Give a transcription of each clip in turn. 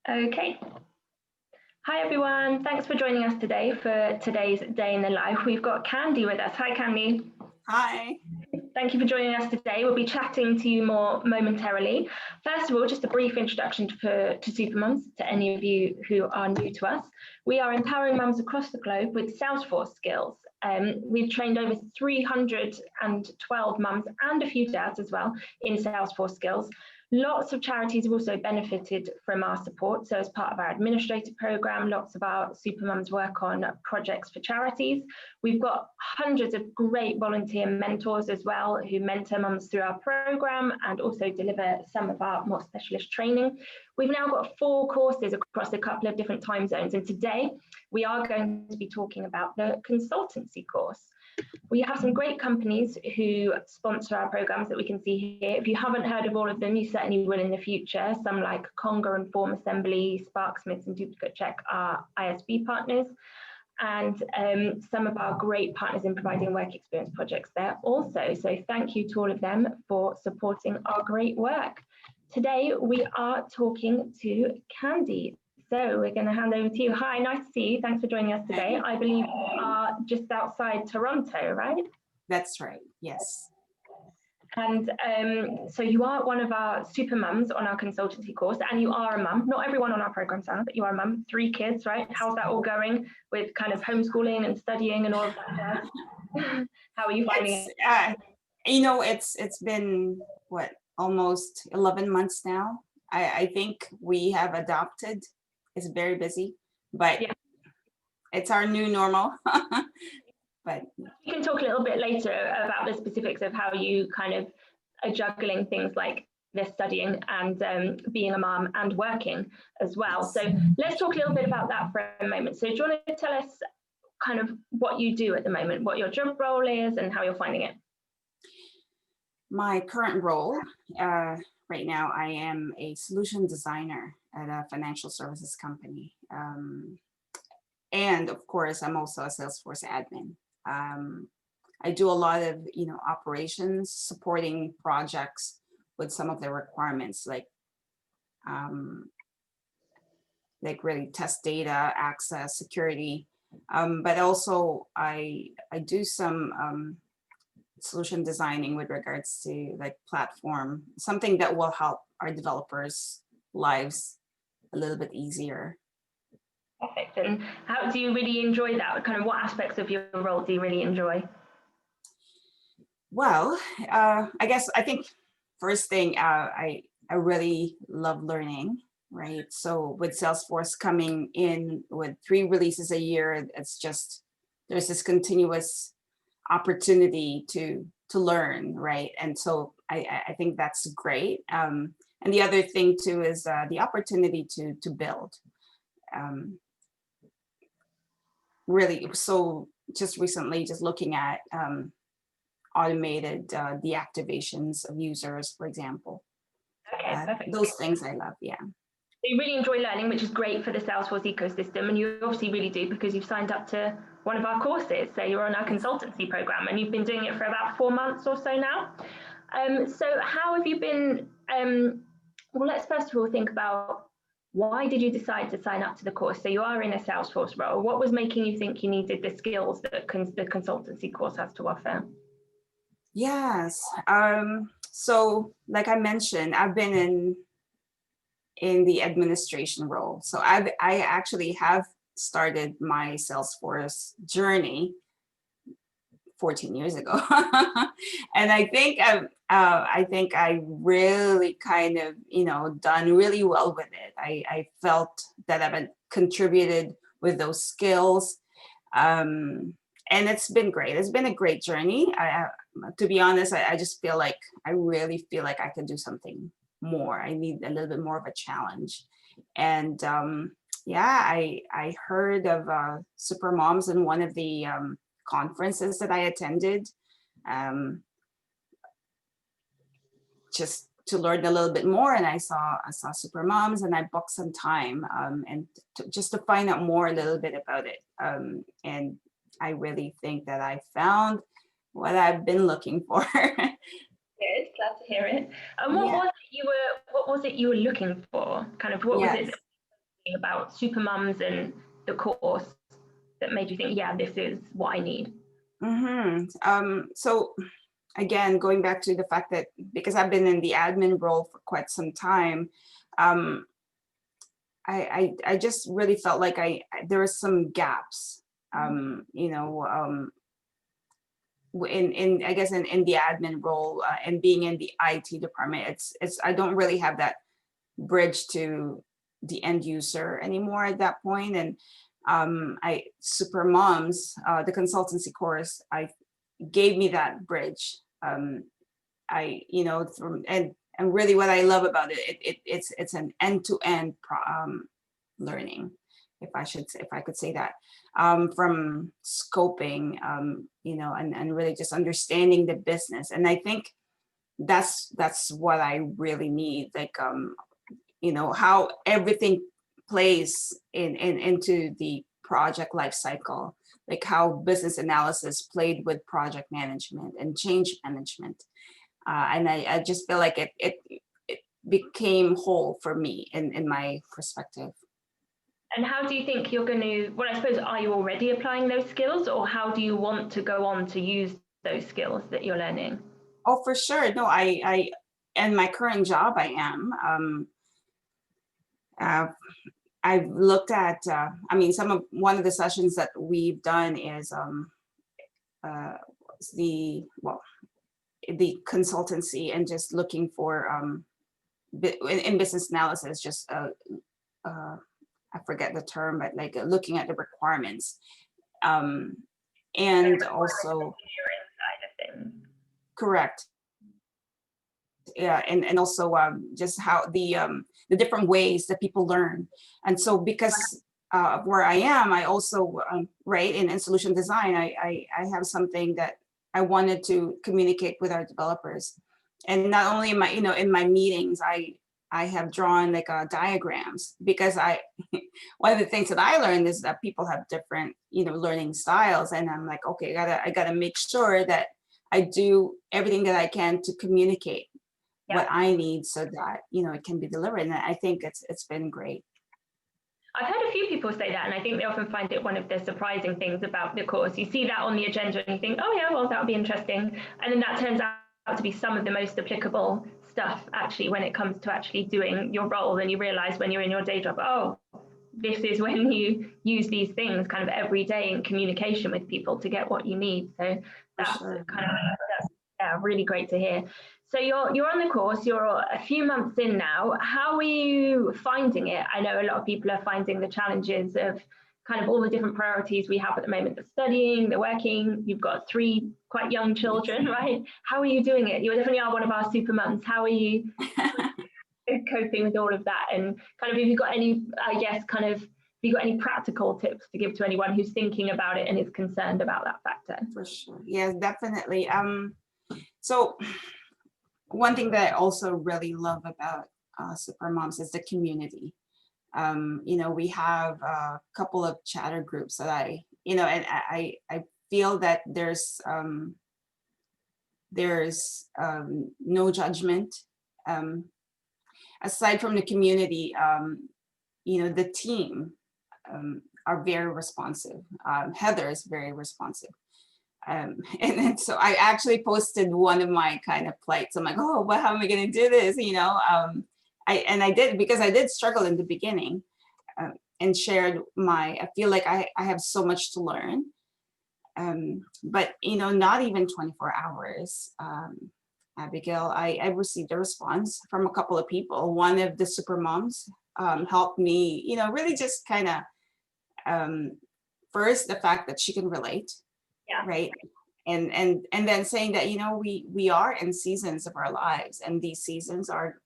Okay. Hi everyone, thanks for joining us today for today's Day in the Life. We've got Candy with us. Hi Candy. Hi. Thank you for joining us today. We'll be chatting to you more momentarily. First of all, just a brief introduction to Supermums, to any of you who are new to us. We are empowering mums across the globe with Salesforce skills. We've trained over 312 mums and a few dads as well in Salesforce skills. Lots of charities have also benefited from our support. So as part of our administrator program, lots of our Supermums work on projects for charities. We've got hundreds of great volunteer mentors as well who mentor mums through our program and also deliver some of our more specialist training. We've now got 4 courses across a couple of different time zones. And today we are going to be talking about the consultancy course. We have some great companies who sponsor our programs that we can see here. If you haven't heard of all of them, you certainly will in the future. Some like Conga and Form Assembly, Sparksmiths and Duplicate Check are ISV partners. And some of our great partners in providing work experience projects there also. So thank you to all of them for supporting our great work. Today we are talking to Candy. So we're going to hand over to you. Hi, nice to see you. Thanks for joining us today. I believe you are just outside Toronto, right? That's right, yes. And so you are one of our super mums on our consultancy course, and you are a mum. Not everyone on our programs are, but you are a mum. 3 kids, right? How's that all going with kind of homeschooling and studying and all of that? How are you finding it? It's been, what, almost 11 months now. I think we have adopted. It's very busy, but yeah. It's our new normal. But you can talk a little bit later about the specifics of how you kind of are juggling things like the studying and being a mom and working as well. So let's talk a little bit about that for a moment. So do you want to tell us kind of what you do at the moment, what your job role is and how you're finding it? My current role, right now, I am a solution designer at a financial services company. And of course, I'm also a Salesforce admin. I do a lot of, operations, supporting projects with some of the requirements, like really test data, access, security. But also I do some solution designing with regards to like platform, something that will help our developers' lives a little bit easier. Perfect. And how do you really enjoy that? Kind of what aspects of your role do you really enjoy? Well, I think first thing, I really love learning, right? So with Salesforce coming in with 3 releases a year, it's just, there's this continuous opportunity to learn, right? And so I think that's great. And the other thing too is the opportunity to build. Really, so just recently, just looking at automated deactivations of users, for example. Okay, perfect. Those things I love, yeah. You really enjoy learning, which is great for the Salesforce ecosystem, and you obviously really do because you've signed up to one of our courses. So you're on our consultancy program, and you've been doing it for about 4 months or so now. So how have you been? Well, let's first of all think about why did you decide to sign up to the course? So you are in a Salesforce role. What was making you think you needed the skills that the consultancy course has to offer? Yes. So like I mentioned, I've been in the administration role. So I actually have started my Salesforce journey 14 years ago. And I think I really kind of, done really well with it. I felt that I've contributed with those skills. And it's been great. It's been a great journey. To be honest, I just feel like, I really feel like I could do something more. I need a little bit more of a challenge. And yeah, I heard of Super Moms in one of the conferences that I attended, just to learn a little bit more. And I saw Super Moms, and I booked some time and just to find out more a little bit about it. And I really think that I found what I've been looking for. Good, glad to hear it. And what was it you were looking for? Kind of what was it about Supermums and the course that made you think, yeah, this is what I need? So again, going back to the fact that because I've been in the admin role for quite some time, I just really felt like there were some gaps, in I guess in the admin role, and being in the IT department, it's I don't really have that bridge to the end user anymore at that point. And Super Moms, the consultancy course, I gave me that bridge. And really what I love about it's an end-to-end learning, if I could say that, from scoping, and really just understanding the business. And I think that's what I really need, like, how everything plays into the project life cycle, like how business analysis played with project management and change management. And I just feel like it became whole for me in my perspective. And how do you think you're going to, well, I suppose, are you already applying those skills, or how do you want to go on to use those skills that you're learning? Oh, for sure. No, I in my current job, I am. I've looked at, one of the sessions that we've done is the consultancy, and just looking for in business analysis, just I forget the term, but like looking at the requirements, and also correct. Yeah, and also just how the different ways that people learn. And so because of where I am, I also right in solution design, I have something that I wanted to communicate with our developers. And not only in my meetings, I have drawn like diagrams, because one of the things that I learned is that people have different learning styles, and I'm like, okay, I gotta make sure that I do everything that I can to communicate what I need, so that it can be delivered. And I think it's been great. I've heard a few people say that, and I think they often find it one of the surprising things about the course. You see that on the agenda and you think, oh yeah, well, that'll be interesting. And then that turns out to be some of the most applicable stuff actually when it comes to actually doing your role. And you realize when you're in your day job, oh, this is when you use these things kind of every day in communication with people to get what you need. So that's really great to hear. So you're on the course, you're a few months in now. How are you finding it? I know a lot of people are finding the challenges of kind of all the different priorities we have at the moment, the studying, the working. You've got 3 quite young children, right? How are you doing it? You definitely are one of our super mums. How are you coping with all of that? And kind of, have you got any, I guess, kind of, have you got any practical tips to give to anyone who's thinking about it and is concerned about that factor? For sure. Yes, definitely. So one thing that I also really love about Super Moms is the community. We have a couple of chatter groups that and I feel that there's no judgment. Aside from the community, the team are very responsive. Heather is very responsive. And then so I actually posted one of my kind of plights. I'm like, oh, well, how am I going to do this? I did, because I did struggle in the beginning, and shared I feel like I have so much to learn. But, not even 24 hours, Abigail, I received a response from a couple of people. One of the super moms helped me, really just kind of, first, the fact that she can relate. Yeah. Right. And then saying that, we are in seasons of our lives, and these seasons are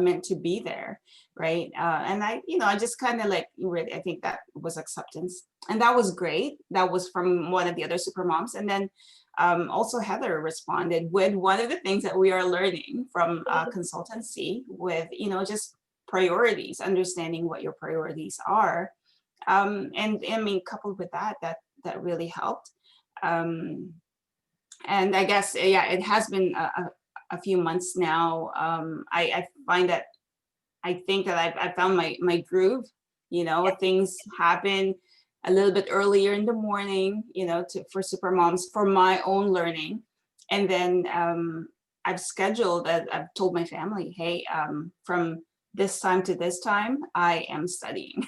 meant to be there. Right. And I just kind of like, really, I think that was acceptance. And that was great. That was from one of the other super moms. And then also Heather responded with one of the things that we are learning from consultancy with, just priorities, understanding what your priorities are. And I mean, coupled with that really helped. And I guess, yeah, it has been a few months now. I find that I think that I found my groove. Things happen a little bit earlier in the morning, for super moms, for my own learning. And then I've told my family, hey, from this time to this time, I am studying.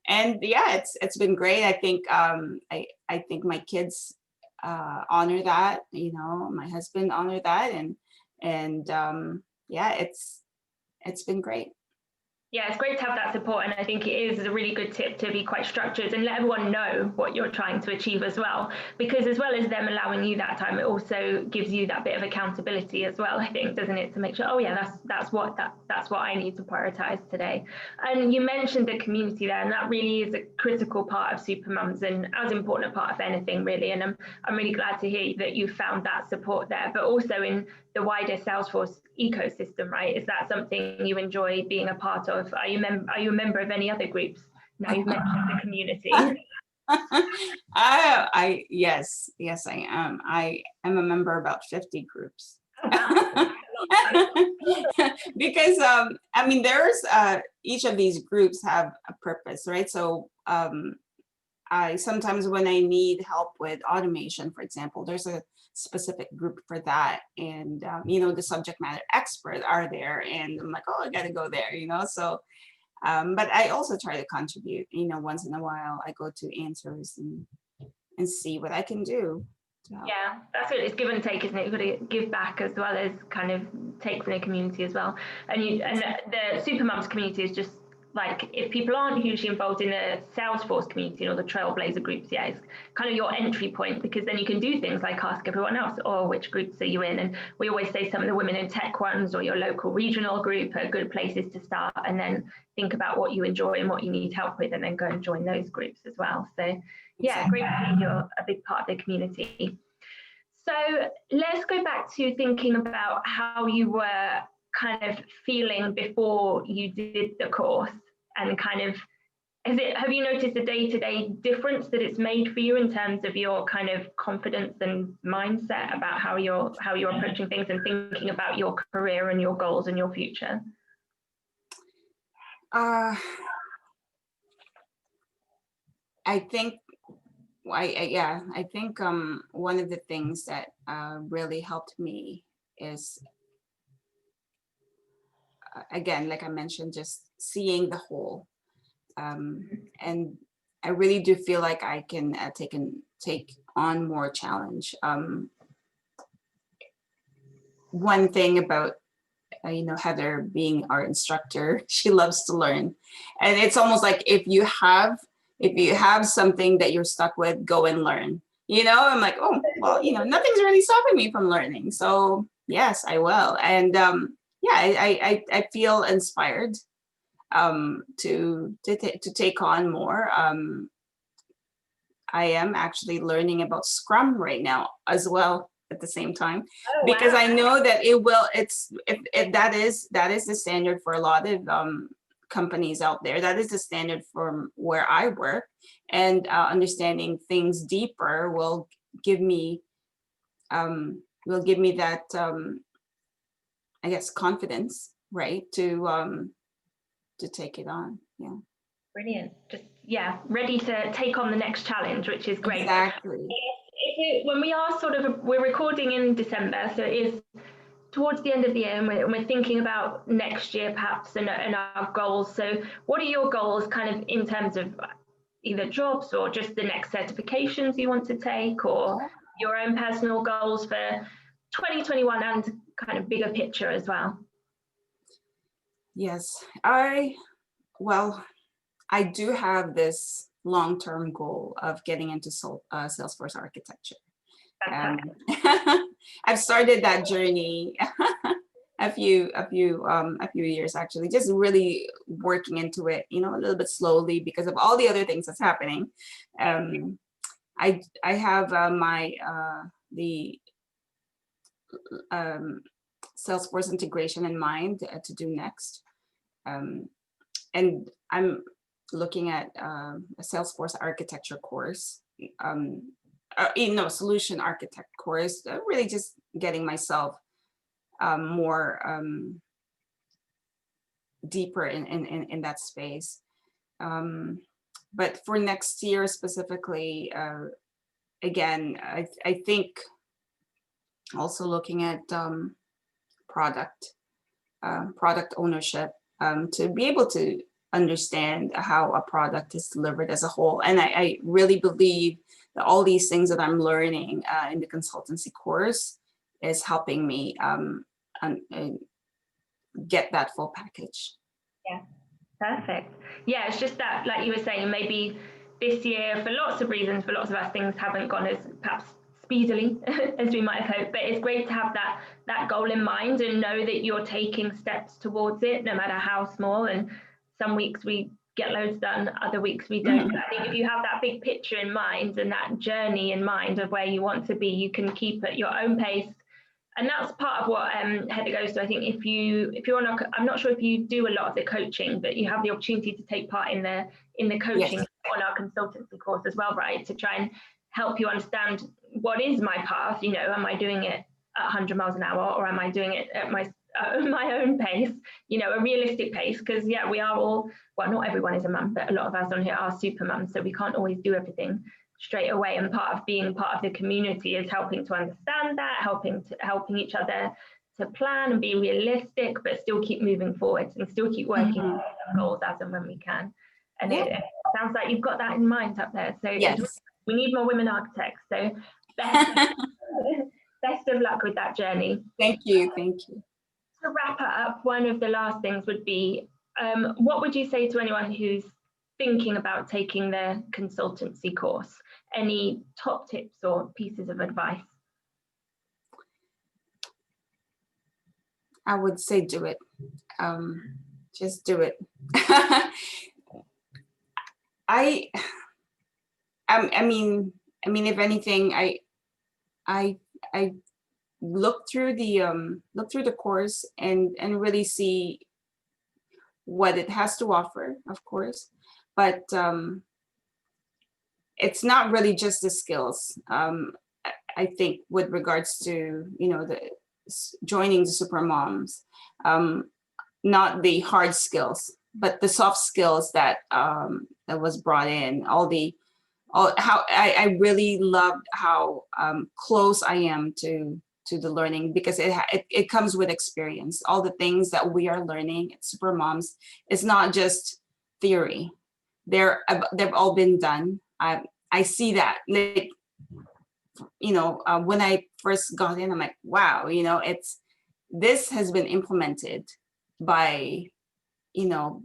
And yeah, it's been great. I think I think my kids honor that, my husband honor that, and yeah, it's been great. Yeah, it's great to have that support, and I think it is a really good tip to be quite structured and let everyone know what you're trying to achieve as well, because as well as them allowing you that time, it also gives you that bit of accountability as well, I think, doesn't it, to make sure, oh yeah, that's what I need to prioritize today. And you mentioned the community there, and that really is a critical part of Supermums, and as important a part of anything really, and I'm really glad to hear that you found that support there, but also in the wider Salesforce ecosystem, right? Is that something you enjoy being a part of? Are you a member of any other groups? Now you've mentioned the community. Yes, I am. I am a member of about 50 groups. Because I mean, there's each of these groups have a purpose, right? So I sometimes, when I need help with automation, for example, there's a specific group for that, and the subject matter experts are there, and I'm like, oh, I gotta go there, so but I also try to contribute, once in a while. I go to answers and see what I can do to help. Yeah, that's it. It's give and take, isn't it? You've got to give back as well as kind of take from the community as well. And the Supermums community is just like, if people aren't hugely involved in the Salesforce community or the Trailblazer groups, yeah, it's kind of your entry point, because then you can do things like ask everyone else, or which groups are you in? And we always say some of the women in tech ones or your local regional group are good places to start, and then think about what you enjoy and what you need help with, and then go and join those groups as well. So yeah, great to hear you're a big part of the community. So let's go back to thinking about how you were kind of feeling before you did the course, and kind of, have you noticed a day-to-day difference that it's made for you in terms of your kind of confidence and mindset about how you're approaching things and thinking about your career and your goals and your future? I think I think one of the things that really helped me is, again, like I mentioned, just seeing the whole, and I really do feel like I can take on more challenge. One thing about Heather being our instructor, she loves to learn, and it's almost like if you have something that you're stuck with, go and learn. I'm like, oh well, nothing's really stopping me from learning, so yes, I will. And yeah, I feel inspired to take on more. I am actually learning about Scrum right now as well at the same time, because I know that that is the standard for a lot of companies out there. That is the standard from where I work, and understanding things deeper will give me that I guess confidence, right, to take it on. Yeah. Brilliant. Just, yeah, ready to take on the next challenge, which is great. Exactly. When we are we're recording in December, so it is towards the end of the year, and we're thinking about next year perhaps, and our goals. So what are your goals kind of in terms of either jobs or just the next certifications you want to take, or your own personal goals for 2021 and kind of bigger picture as well? Yes, I do have this long-term goal of getting into Salesforce architecture. I've started that journey a few years, actually, just really working into it, a little bit slowly because of all the other things that's happening. I have the Salesforce integration in mind to do next, and I'm looking at a Salesforce architecture course, solution architect course, really just getting myself more deeper in that space. But for next year specifically, again, I think also looking at product ownership, to be able to understand how a product is delivered as a whole. And I really believe that all these things that I'm learning in the consultancy course is helping me get that full package. Yeah, perfect. Yeah, it's just that, like you were saying, maybe this year, for lots of reasons, for lots of us, things haven't gone as perhaps speedily as we might have hoped, but it's great to have that goal in mind and know that you're taking steps towards it, no matter how small. And some weeks we get loads done, other weeks we don't. I think if you have that big picture in mind and that journey in mind of where you want to be, you can keep at your own pace. And that's part of what Heather goes to. I think if you're on I'm not sure if you do a lot of the coaching, but you have the opportunity to take part in the coaching Yes. on our consultancy course as well, right? To try and help you understand what is my path. You know, am I doing it at 100 miles an hour, or am I doing it at my own pace? You know, a realistic pace. Because yeah, we are all, well, not everyone is a mum, but a lot of us on here are super mums, so we can't always do everything straight away. And part of being part of the community is helping to understand that, helping each other to plan and be realistic, but still keep moving forward and still keep working on goals as and when we can. And it sounds like you've got that in mind up there. So Yes. we need more women architects. So best of luck with that journey. Thank you. Thank you. To wrap up, one of the last things would be, what would you say to anyone who's thinking about taking the consultancy course? Any top tips or pieces of advice? I would say do it. Just do it. I mean, if anything, I look through the course and really see what it has to offer, of course, but it's not really just the skills. I think with regards to, you know, the joining the super moms, not the hard skills, but the soft skills that that was brought in. How I really loved how close I am to the learning, because it comes with experience. All the things that we are learning at super moms, it's not just theory. They've all been done. I see that, like, you know, when I first got in, I'm like, wow, you know, this has been implemented by, you know,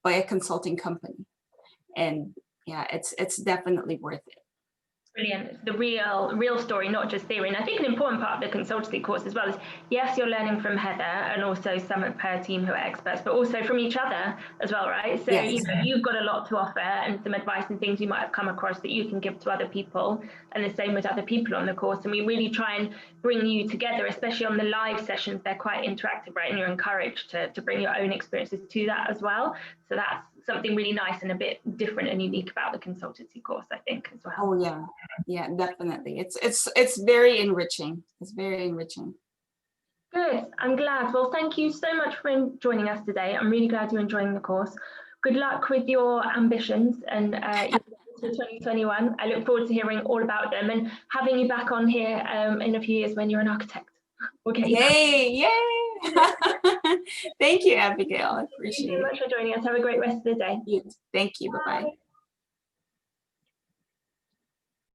by a consulting company, and yeah, it's definitely worth it. Brilliant. It's the real story, not just theory. And I think an important part of the consultancy course as well is, yes, you're learning from Heather and also some of her team who are experts, but also from each other as well, right? So Yes. you know, you've got a lot to offer and some advice and things you might have come across that you can give to other people, and the same with other people on the course. And we really try and bring you together, especially on the live sessions. They're quite interactive, right? And you're encouraged to bring your own experiences to that as well. So that's something really nice and a bit different and unique about the consultancy course, I think, as well. Oh yeah, definitely. It's very enriching. It's very enriching. Good. I'm glad. Well, thank you so much for joining us today. I'm really glad you're enjoying the course. Good luck with your ambitions and your 2021. I look forward to hearing all about them and having you back on here in a few years when you're an architect. Okay. Yay! Thank you, Abigail. I appreciate it. Thank you so much for joining us. Have a great rest of the day. Thank you. Bye-bye.